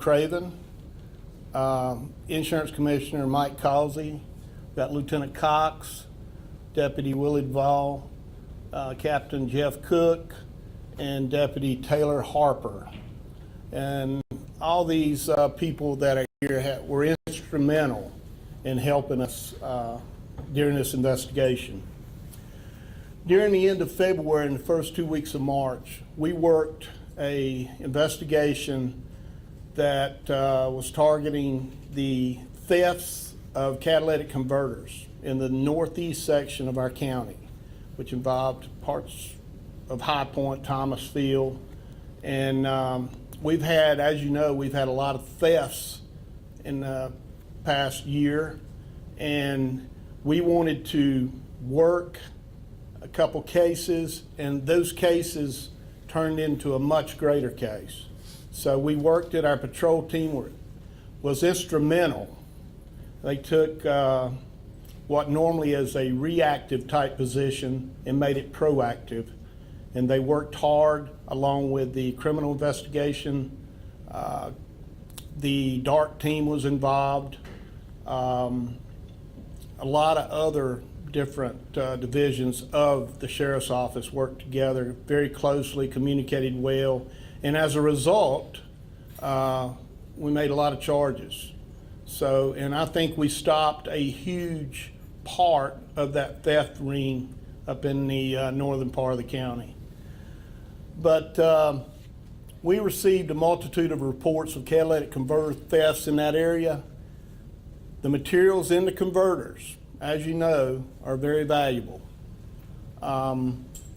Craven, Insurance Commissioner Mike Causey, got Lieutenant Cox, Deputy Willie Duvall, Captain Jeff Cook, and Deputy Taylor Harper. And all these people that are here were instrumental in helping us during this investigation. During the end of February and the first 2 weeks of March, we worked an investigation that was targeting the thefts of catalytic converters in the northeast section of our county, which involved parts of High Point, Thomasville, and we've had, as you know, we've had a lot of thefts in the past year, and we wanted to work a couple cases, and those cases turned into a much greater case. So we worked it, our patrol team was instrumental. They took what normally is a reactive type position and made it proactive. And they worked hard along with the criminal investigation. The DART team was involved. A lot of other different divisions of the Sheriff's Office worked together very closely, communicated well, and as a result, we made a lot of charges. So, and I think we stopped a huge part of that theft ring up in the northern part of the county. But we received a multitude of reports of catalytic converter thefts in that area. The materials in the converters, as you know, are very valuable,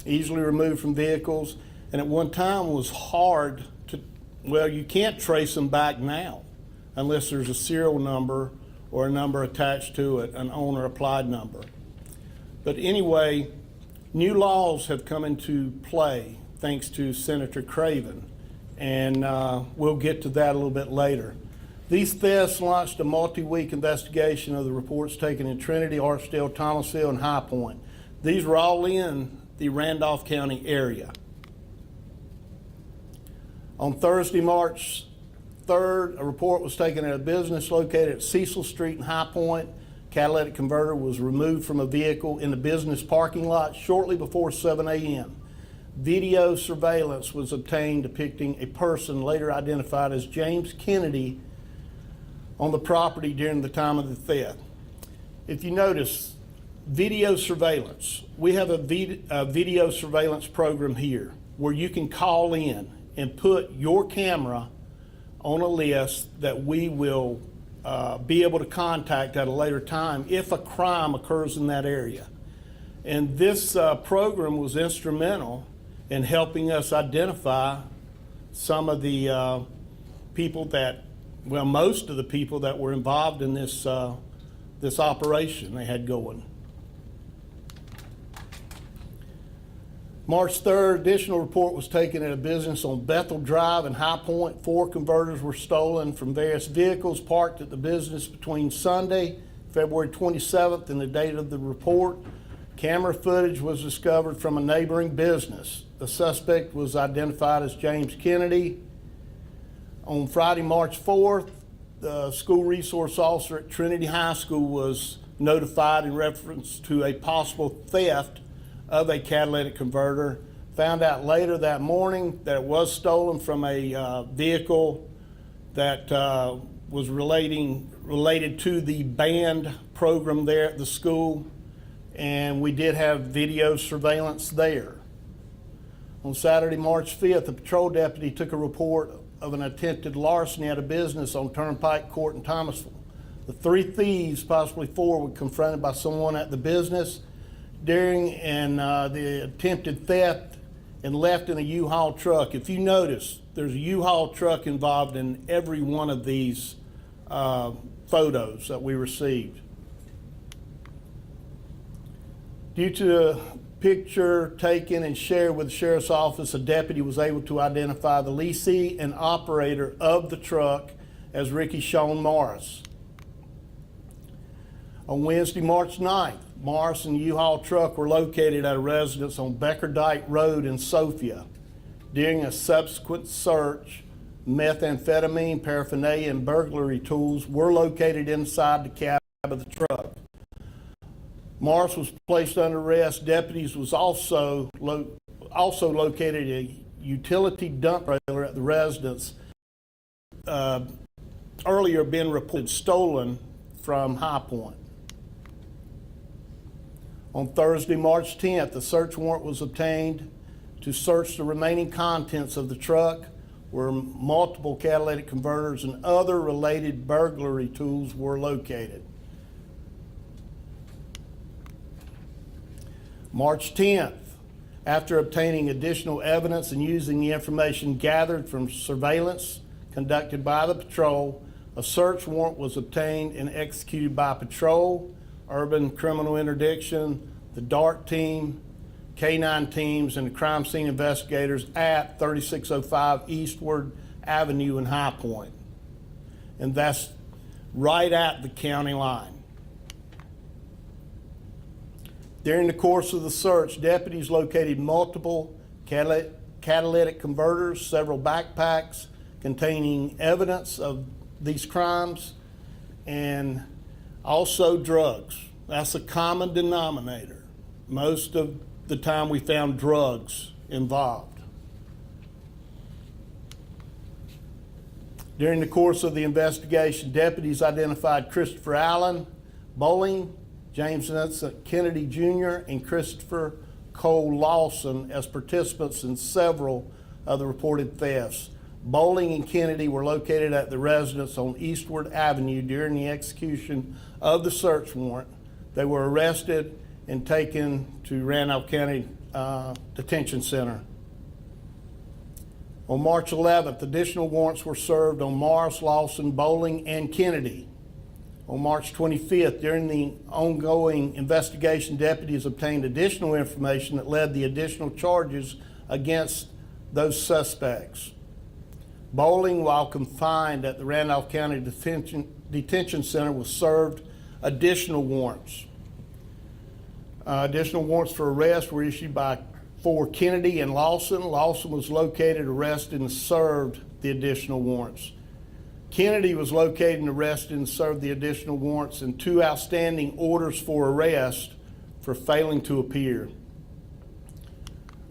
easily removed from vehicles, and at one time was hard to, well, you can't trace them back now unless there's a serial number or a number attached to it, an owner applied number. But anyway, new laws have come into play thanks to Senator Craven, and we'll get to that a little bit later. These thefts launched a multi-week investigation of the reports taken in Trinity, Archdale, Thomasville, and High Point. These were all in the Randolph County area. On Thursday, March 3rd, a report was taken at a business located at Cecil Street in High Point. Catalytic converter was removed from a vehicle in the business parking lot shortly before 7 a.m. Video surveillance was obtained depicting a person later identified as James Kennedy on the property during the time of the theft. If you notice, video surveillance, we have a video surveillance program here where you can call in and put your camera on a list that we will be able to contact at a later time if a crime occurs in that area. And this program was instrumental in helping us identify some of the people that, well, most of the people that were involved in this this operation they had going. March 3rd, additional report was taken at a business on Bethel Drive in High Point. 4 converters were stolen from various vehicles parked at the business between Sunday, February 27th, and the date of the report. Camera footage was discovered from a neighboring business. The suspect was identified as James Kennedy. On Friday, March 4th, the school resource officer at Trinity High School was notified in reference to a possible theft of a catalytic converter. Found out later that morning that it was stolen from a vehicle that was related to the band program there at the school, and we did have video surveillance there. On Saturday, March 5th, a patrol deputy took a report of an attempted larceny at a business on Turnpike Court in Thomasville. The 3 thieves, possibly 4, were confronted by someone at the business during the attempted theft and left in a U-Haul truck. If you notice, there's a U-Haul truck involved in every one of these photos that we received. Due to a picture taken and shared with the Sheriff's Office, a deputy was able to identify the lessee and operator of the truck as Ricky Sean Morris. On Wednesday, March 9th, Morris and the U-Haul truck were located at a residence on Beckerdike Road in Sophia. During a subsequent search, methamphetamine, paraphernalia, and burglary tools were located inside the cab of the truck. Morris was placed under arrest. Deputies was also located a utility dump trailer at the residence, earlier been reported stolen from High Point. On Thursday, March 10th, a search warrant was obtained to search the remaining contents of the truck, where multiple catalytic converters and other related burglary tools were located. March 10th, after obtaining additional evidence and using the information gathered from surveillance conducted by the patrol, a search warrant was obtained and executed by patrol, urban criminal interdiction, the DART team, K-9 teams, and the crime scene investigators at 3605 Eastward Avenue in High Point. And that's right at the county line. During the course of the search, deputies located multiple catalytic converters, several backpacks containing evidence of these crimes, and also drugs. That's a common denominator. Most of the time we found drugs involved. During the course of the investigation, deputies identified Christopher Allen Bowling, James Vincent Kennedy Jr., and Christopher Cole Lawson as participants in several of the reported thefts. Bowling and Kennedy were located at the residence on Eastward Avenue during the execution of the search warrant. They were arrested and taken to Randolph County Detention Center. On March 11th, additional warrants were served on Morris, Lawson, Bowling, and Kennedy. On March 25th, during the ongoing investigation, deputies obtained additional information that led to additional charges against those suspects. Bowling, while confined at the Randolph County Detention Center, was served additional warrants. Additional warrants for arrest were issued for Kennedy and Lawson. Lawson was located, arrested, and served the additional warrants. Kennedy was located and arrested and served the additional warrants and 2 outstanding orders for arrest for failing to appear.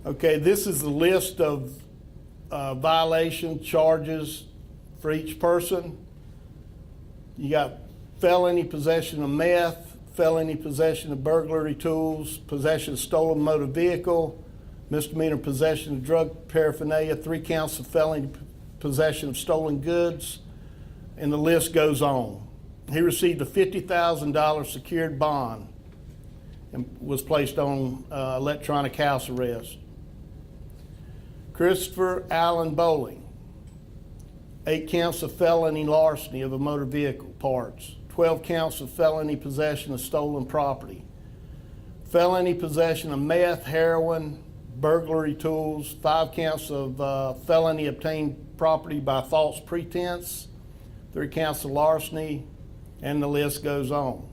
Okay, this is the list of violation charges for each person. You got felony possession of meth, felony possession of burglary tools, possession of stolen motor vehicle, misdemeanor possession of drug paraphernalia, 3 counts of felony possession of stolen goods, and the list goes on. He received a $50,000 secured bond and was placed on electronic house arrest. Christopher Allen Bowling, 8 counts of felony larceny of a motor vehicle parts, 12 counts of felony possession of stolen property, felony possession of meth, heroin, burglary tools, 5 counts of felony obtained property by false pretense, 3 counts of larceny, and the list goes on.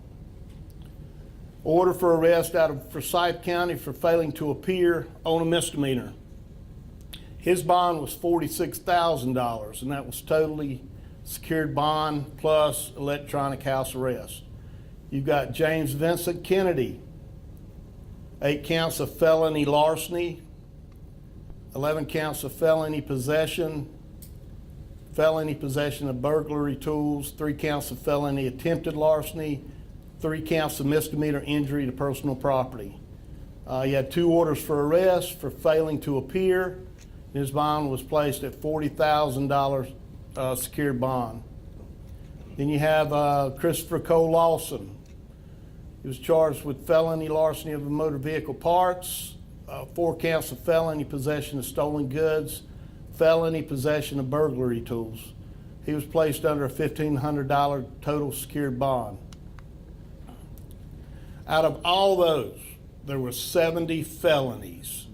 Order for arrest out of Forsyth County for failing to appear on a misdemeanor. His bond was $46,000, and that was totally secured bond plus electronic house arrest. You've got James Vincent Kennedy, 8 counts of felony larceny, 11 counts of felony possession of burglary tools, 3 counts of felony attempted larceny, 3 counts of misdemeanor injury to personal property. He had 2 orders for arrest for failing to appear. His bond was placed at $40,000 secured bond. Then you have Christopher Cole Lawson. He was charged with felony larceny of motor vehicle parts, 4 counts of felony possession of stolen goods, felony possession of burglary tools. He was placed under a $1,500 total secured bond. Out of all those, there were 70 felonies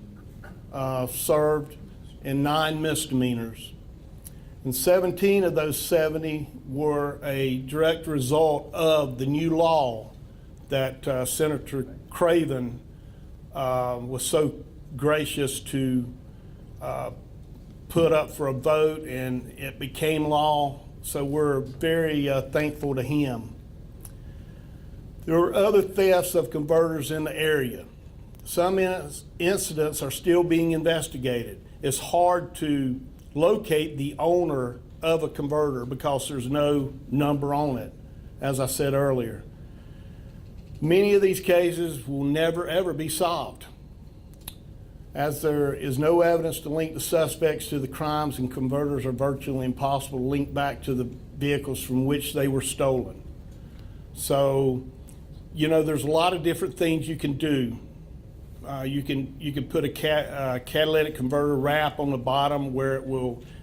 served and 9 misdemeanors. And 17 of those 70 were a direct result of the new law that Senator Craven was so gracious to put up for a vote, and it became law. So we're very thankful to him. There were other thefts of converters in the area. Some incidents are still being investigated. It's hard to locate the owner of a converter because there's no number on it, as I said earlier. Many of these cases will never ever be solved, as there is no evidence to link the suspects to the crimes, and converters are virtually impossible to link back to the vehicles from which they were stolen. So, there's a lot of different things you can do. You can put a catalytic converter wrap on the bottom where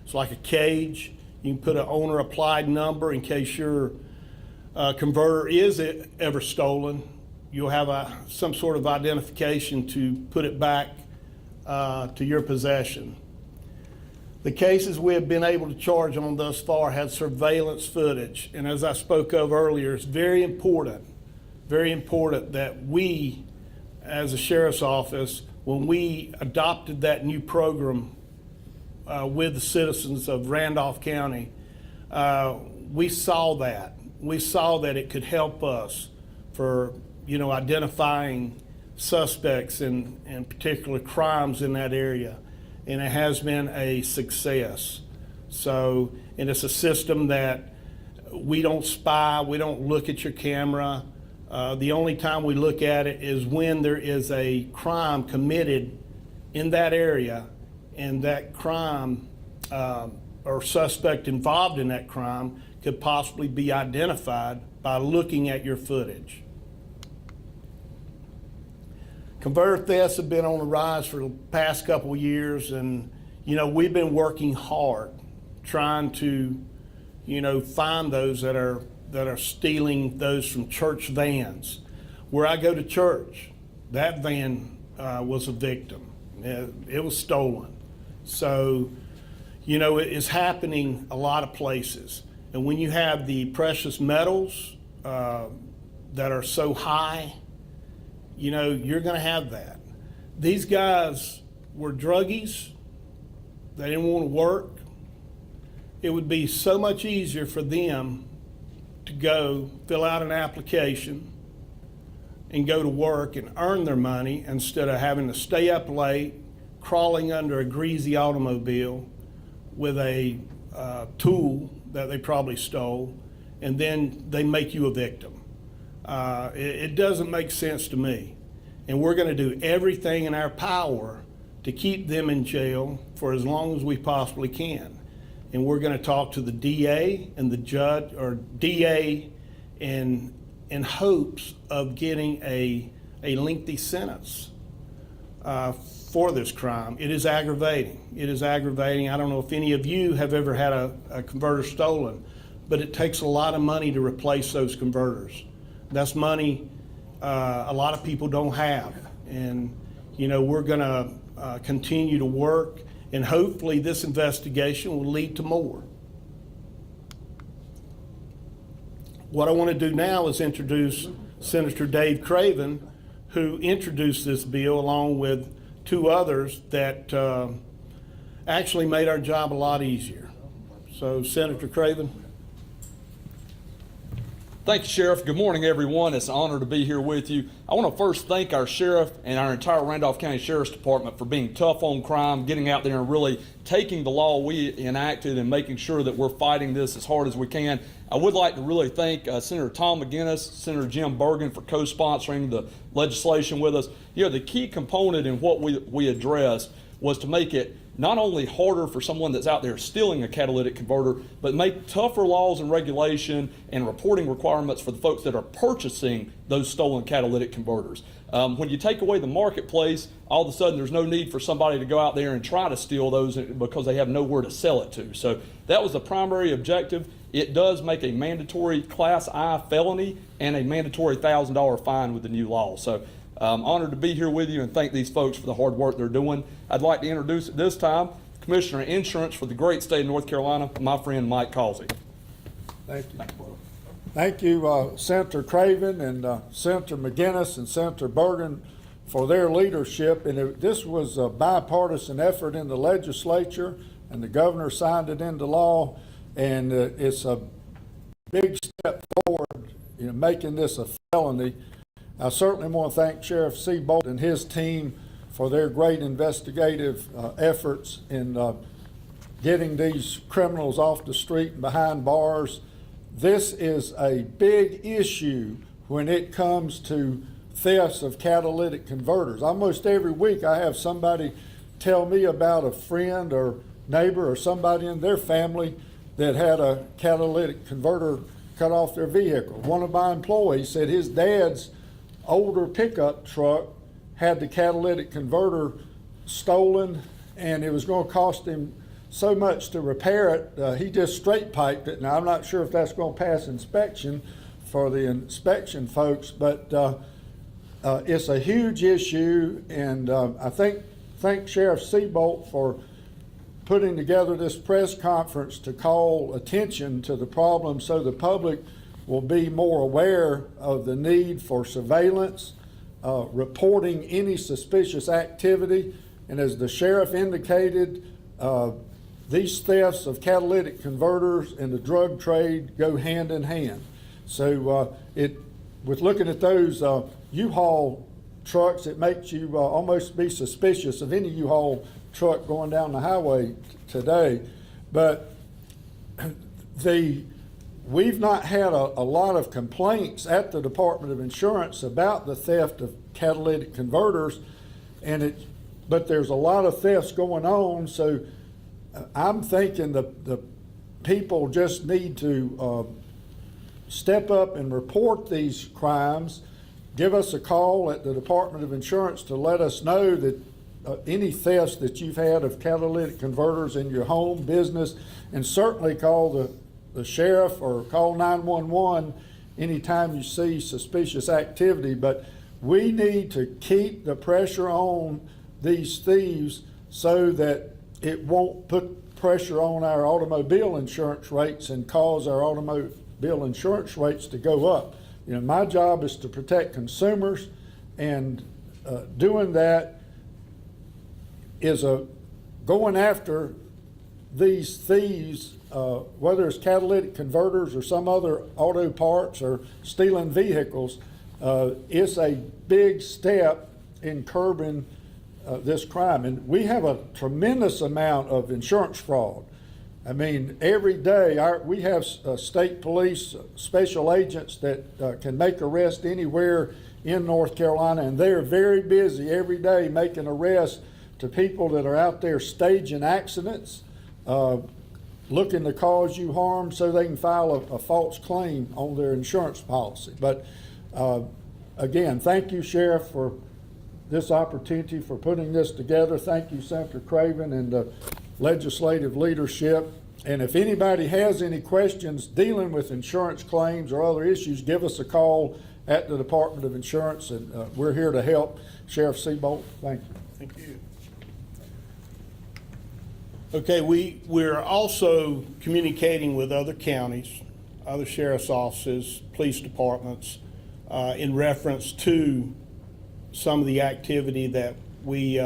it's like a cage. You can put an owner applied number in case your converter is ever stolen. You'll have some sort of identification to put it back to your possession. The cases we have been able to charge on thus far had surveillance footage, and as I spoke of earlier, it's very important that we, as a sheriff's office, when we adopted that new program with the citizens of Randolph County, we saw that it could help us for identifying suspects and particular crimes in that area, and it has been a success. So, and it's a system that we don't spy, we don't look at your camera. The only time we look at it is when there is a crime committed in that area, and that crime or suspect involved in that crime could possibly be identified by looking at your footage. Converter thefts have been on the rise for the past couple of years, and we've been working hard trying to find those that are stealing those from church vans. Where I go to church, that van was a victim. It was stolen. So, it is happening a lot of places. And when you have the precious metals that are so high, you're going to have that. These guys were druggies. They didn't want to work. It would be so much easier for them to go fill out an application and go to work and earn their money instead of having to stay up late, crawling under a greasy automobile with a tool that they probably stole, and then they make you a victim. It doesn't make sense to me. And we're going to do everything in our power to keep them in jail for as long as we possibly can. And we're going to talk to the DA and the judge, or DA, in hopes of getting a lengthy sentence for this crime. It is aggravating. It is aggravating. I don't know if any of you have ever had a converter stolen, but it takes a lot of money to replace those converters. That's money a lot of people don't have. And, we're going to continue to work, and hopefully this investigation will lead to more. What I want to do now is introduce Senator Dave Craven, who introduced this bill along with two others that actually made our job a lot easier. So, Senator Craven. Thank you, Sheriff. Good morning, everyone. It's an honor to be here with you. I want to first thank our Sheriff and our entire Randolph County Sheriff's Department for being tough on crime, getting out there and really taking the law we enacted and making sure that we're fighting this as hard as we can. I would like to really thank Senator Tom McGinnis, Senator Jim Bergen for co-sponsoring the legislation with us. The key component in what we addressed was to make it not only harder for someone that's out there stealing a catalytic converter, but make tougher laws and regulation and reporting requirements for the folks that are purchasing those stolen catalytic converters. When you take away the marketplace, all of a sudden there's no need for somebody to go out there and try to steal those because they have nowhere to sell it to. So that was the primary objective. It does make a mandatory Class I felony and a mandatory $1,000 fine with the new law. So I'm honored to be here with you and thank these folks for the hard work they're doing. I'd like to introduce at this time Commissioner of Insurance for the great state of North Carolina, my friend Mike Causey. Thank you. Thank you, Senator Craven and Senator McGinnis and Senator Bergen for their leadership. And this was a bipartisan effort in the legislature. and the governor signed it into law, and it's a big step forward, making this a felony. I certainly want to thank Sheriff Seabolt and his team for their great investigative efforts in getting these criminals off the street and behind bars. This is a big issue when it comes to thefts of catalytic converters. Almost every week I have somebody tell me about a friend or neighbor or somebody in their family that had a catalytic converter cut off their vehicle. One of my employees said his dad's older pickup truck had the catalytic converter stolen, and it was going to cost him so much to repair it, he just straight piped it. Now, I'm not sure if that's going to pass inspection for the inspection folks, but it's a huge issue, and I thank Sheriff Seabolt for putting together this press conference to call attention to the problem so the public will be more aware of the need for surveillance, reporting any suspicious activity, and as the sheriff indicated, these thefts of catalytic converters and the drug trade go hand in hand. So with looking at those U-Haul trucks, it makes you almost be suspicious of any U-Haul truck going down the highway today. But we've not had a lot of complaints at the Department of Insurance about the theft of catalytic converters, but there's a lot of thefts going on, so I'm thinking the people just need to step up and report these crimes. Give us a call at the Department of Insurance to let us know that any thefts that you've had of catalytic converters in your home, business, and certainly call the sheriff or call 911 anytime you see suspicious activity. But we need to keep the pressure on these thieves so that it won't put pressure on our automobile insurance rates and cause our automobile insurance rates to go up. My job is to protect consumers, and doing that is going after these thieves, whether it's catalytic converters or some other auto parts or stealing vehicles. It's a big step in curbing this crime. And we have a tremendous amount of insurance fraud. I mean, every day we have state police special agents that can make arrests anywhere in North Carolina, and they're very busy every day making arrests to people that are out there staging accidents, looking to cause you harm so they can file a false claim on their insurance policy. But again, thank you, Sheriff, for this opportunity, for putting this together. Thank you, Senator Craven, and the legislative leadership. And if anybody has any questions dealing with insurance claims or other issues, give us a call at the Department of Insurance, and we're here to help. Sheriff Seabolt, thank you. Thank you. Okay, we're also communicating with other counties, other sheriff's offices, police departments, in reference to some of the activity that we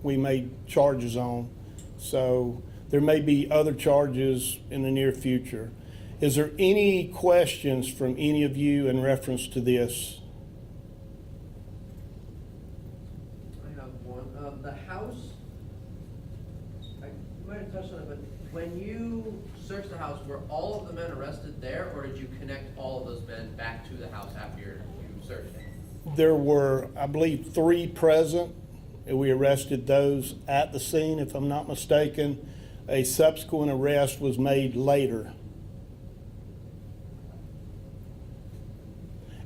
made charges on. So there may be other charges in the near future. Is there any questions from any of you in reference to this? I have one. The house, you might have touched on it, but when you searched the house, were all of the men arrested there, or did you connect all of those men back to the house after you searched it? There were, I believe, 3 present, and we arrested those at the scene, if I'm not mistaken. A subsequent arrest was made later.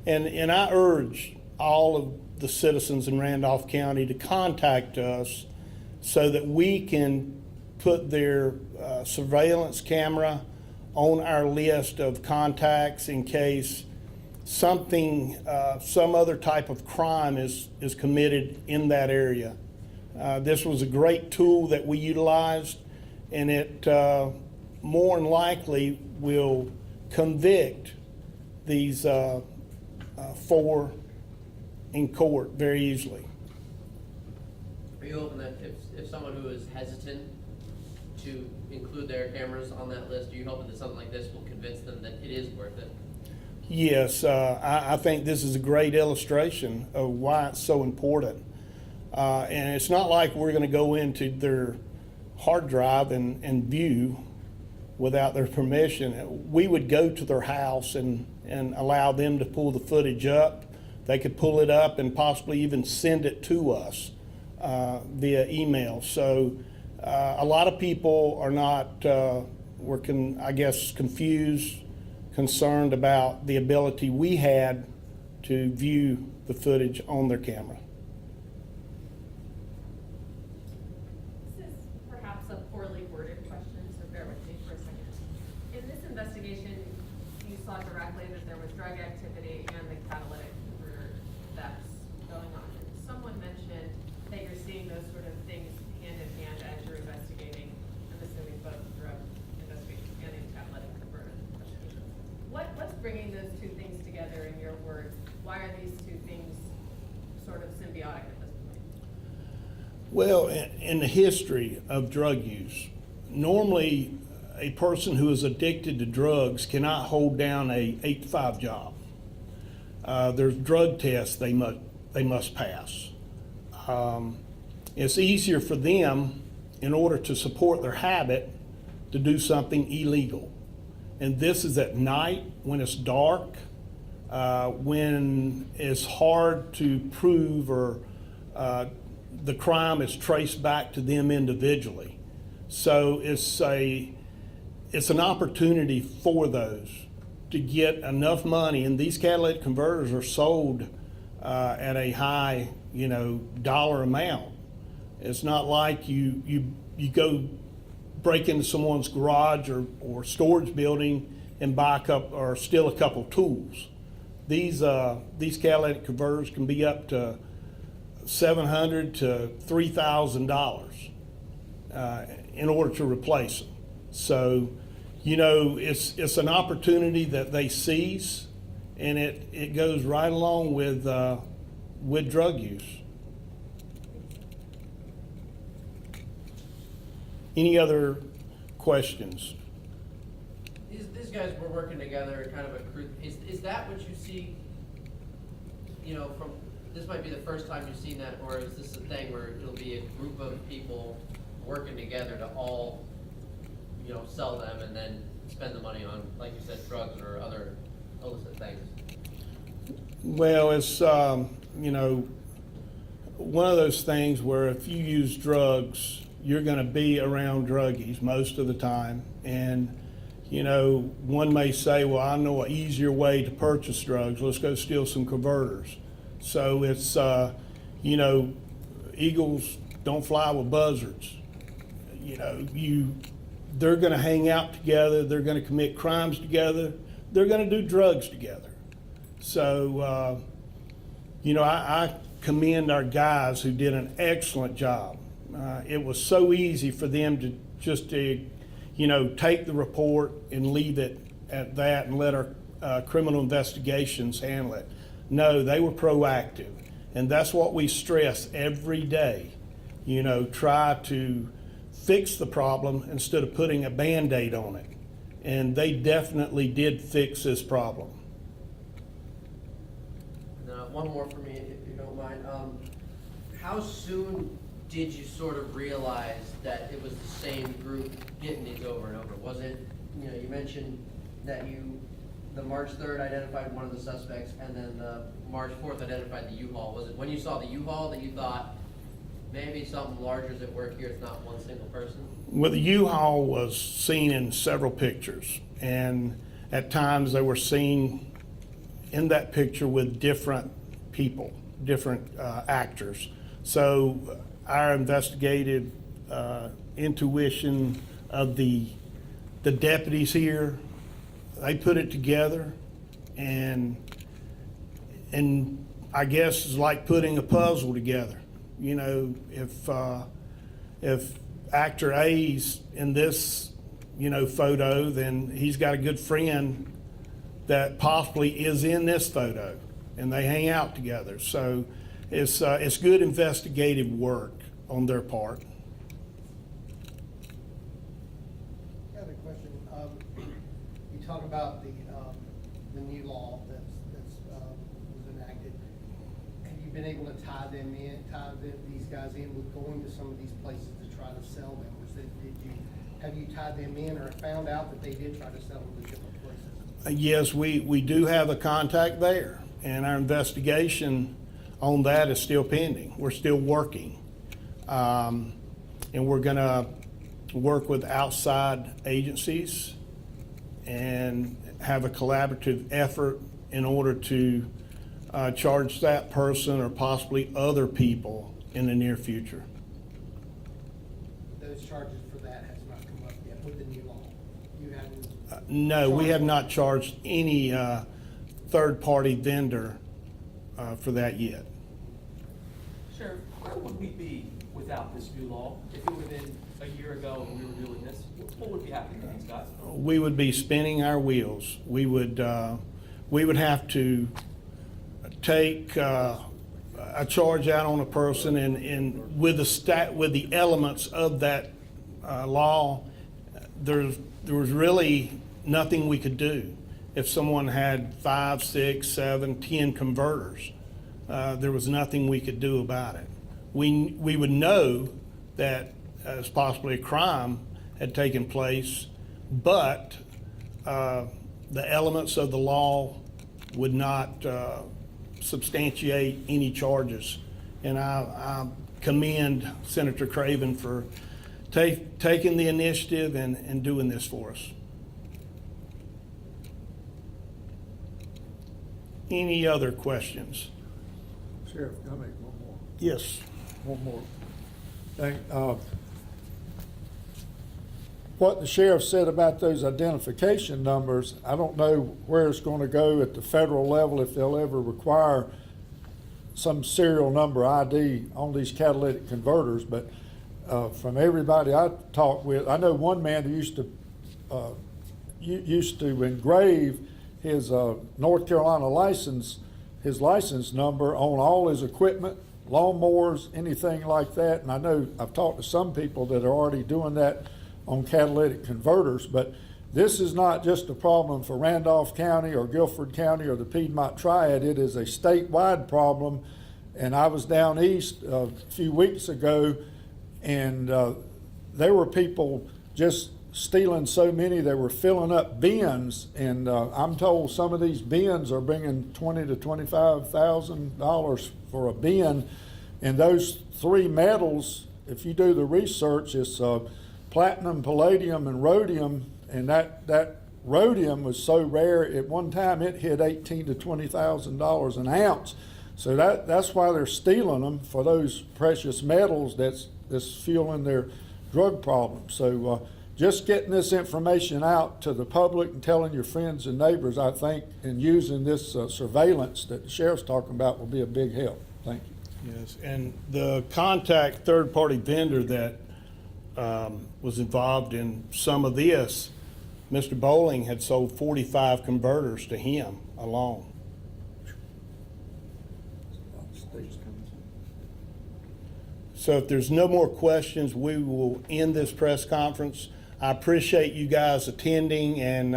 And I urge all of the citizens in Randolph County to contact us so that we can put their surveillance camera on our list of contacts in case something, some other type of crime is committed in that area. This was a great tool that we utilized, and it more than likely will convict these 4 in court very easily. Are you hoping that if someone who is hesitant to include their cameras on that list? Are you hoping that something like this will convince them that it is worth it? Yes, I think this is a great illustration of why it's so important. And it's not like we're going to go into their hard drive and view without their permission. We would go to their house and allow them to pull the footage up. They could pull it up and possibly even send it to us via email. So a lot of people are not, I guess, confused, concerned about the ability we had to view the footage on their camera. This is perhaps a poorly worded question, so bear with me for a second. In this investigation, you saw directly that there was drug activity and the catalytic converter thefts going on. And someone mentioned that you're seeing those sort of things hand in hand as you're investigating, I'm assuming both drug investigations and in catalytic converter investigations. What's bringing those two things together in your words? Why are these two things sort of symbiotic at this point? Well, in the history of drug use, normally a person who is addicted to drugs cannot hold down a 8-to-5 job. There's drug tests they must pass. It's easier for them, in order to support their habit, to do something illegal. And this is at night when it's dark, when it's hard to prove or the crime is traced back to them individually. So it's an opportunity for those to get enough money, and these catalytic converters are sold at a high, dollar amount. It's not like you go break into someone's garage or storage building and buy or steal a couple tools. These catalytic converters can be up to $700 to $3,000 in order to replace them. So, it's an opportunity that they seize, and it goes right along with drug use. Any other questions? These guys were working together, kind of a crew. Is that what you see, from, this might be the first time you've seen that, or is this a thing where it'll be a group of people working together to all, sell them and then spend the money on, like you said, drugs or other illicit things? Well, it's, one of those things where if you use drugs, you're going to be around druggies most of the time. And, one may say, well, I know an easier way to purchase drugs. Let's go steal some converters. So it's, eagles don't fly with buzzards. They're going to hang out together. They're going to commit crimes together. They're going to do drugs together. So, I commend our guys who did an excellent job. It was so easy for them to just take the report and leave it at that and let our criminal investigations handle it. No, they were proactive. And that's what we stress every day. Try to fix the problem instead of putting a Band-Aid on it. And they definitely did fix this problem. Now, one more for me, if you don't mind. How soon did you sort of realize that it was the same group getting these over and over? Was it, you mentioned that the March 3rd identified one of the suspects, and then the March 4th identified the U-Haul. Was it when you saw the U-Haul that you thought, maybe something larger is at work here, it's not one single person? Well, the U-Haul was seen in several pictures, and at times they were seen in that picture with different people, different actors. So our investigative intuition of the deputies here, they put it together, and I guess it's like putting a puzzle together. If actor A's in this, photo, then he's got a good friend that possibly is in this photo, and they hang out together. So it's good investigative work on their part. talk about the new law that's was enacted. Have you been able to tie these guys in with going to some of these places to try to sell them? Have you tied them in or found out that they did try to sell them to different places? Yes, we do have a contact there, and our investigation on that is still pending. We're still working. And we're gonna work with outside agencies and have a collaborative effort in order to charge that person or possibly other people in the near future. Those charges for that has not come up yet with the new law. You haven't. No, we have not charged any third-party vendor for that yet. Sheriff, where would we be without this new law? If it would have been a year ago and we were doing this, what would be happening to these guys? We would be spinning our wheels. We would have to take a charge out on a person, and with the elements of that law, there was really nothing we could do. If someone had 5, 6, 7, 10 converters, there was nothing we could do about it. We would know that as possibly a crime had taken place, but the elements of the law would not substantiate any charges. And I commend Senator Craven for taking the initiative and doing this for us. Any other questions? Sheriff, can I make one more? Yes. One more thing. What the sheriff said about those identification numbers, I don't know where it's going to go at the federal level, if they'll ever require some serial number ID on these catalytic converters, but from everybody I talked with, I know one man who used to engrave his North Carolina license, his license number on all his equipment, lawnmowers, anything like that. And I know I've talked to some people that are already doing that on catalytic converters, but this is not just a problem for Randolph County or Guilford County or the Piedmont Triad. It is a statewide problem. And I was down east a few weeks ago, and there were people just stealing so many, they were filling up bins, and I'm told some of these bins are bringing $20,000 to $25,000 for a bin. And those three metals, if you do the research, it's platinum, palladium, and rhodium. And that rhodium was so rare, at one time it hit $18,000 to $20,000 an ounce. So that's why they're stealing them, for those precious metals that's fueling their drug problem. So just getting this information out to the public and telling your friends and neighbors, I think, and using this surveillance that the sheriff's talking about will be a big help. Thank you. Yes, and the contact third-party vendor that was involved in some of this, Mr. Bowling had sold 45 converters to him alone. So if there's no more questions, we will end this press conference. I appreciate you guys attending, and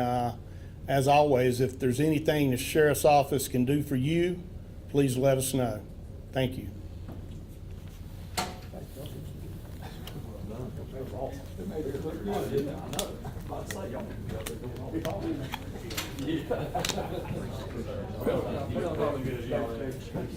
as always, if there's anything the sheriff's office can do for you, please let us know. Thank you.